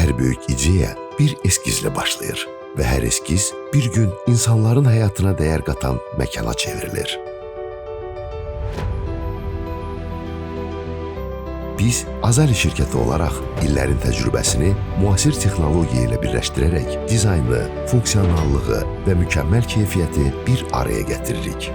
Hər böyük ideya bir eskizlə başlayır və hər eskiz bir gün insanların həyatına dəyər qatan məkana çevrilir. Biz Azali şirkəti olaraq illərin təcrübəsini müasir texnologiya ilə birləşdirərək dizaynı, funksionallığı və mükəmməl keyfiyyəti bir araya gətiririk.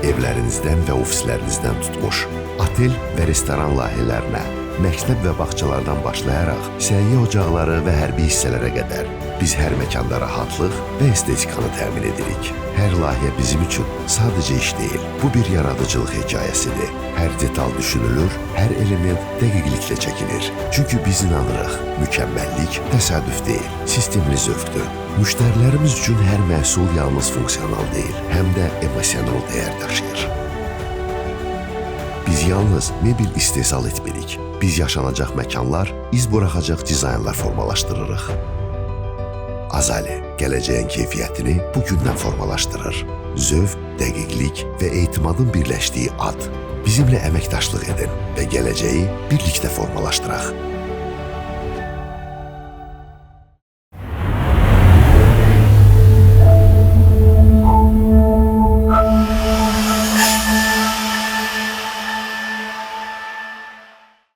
Evlərinizdən və ofislərinizdən tutmuş, otel və restoran layihələrinə, məktəb və bağçalardan başlayaraq səhiyyə ocaqları və hərbi hissələrə qədər biz hər məkanda rahatlıq və estetikanı təmin edirik. Hər layihə bizim üçün sadəcə iş deyil, bu bir yaradıcılıq hekayəsidir. Hər detal düşünülür, hər element dəqiqliklə çəkilir. Çünki biz inanırıq, mükəmməllik təsadüf deyil, sistemli zövqdür. Müştərilərimiz üçün hər məhsul yalnız funksional deyil, həm də emosional dəyər daşıyır. Biz yalnız mebel istehsal etmirik. Biz yaşanacaq məkanlar, iz buraxacaq dizaynlar formalaşdırırıq. Azali, gələcəyin keyfiyyətini bugündən formalaşdırır. Zövq, dəqiqlik və etimadın birləşdiyi ad. Bizimlə əməkdaşlıq edin və gələcəyi birlikdə formalaşdıraq.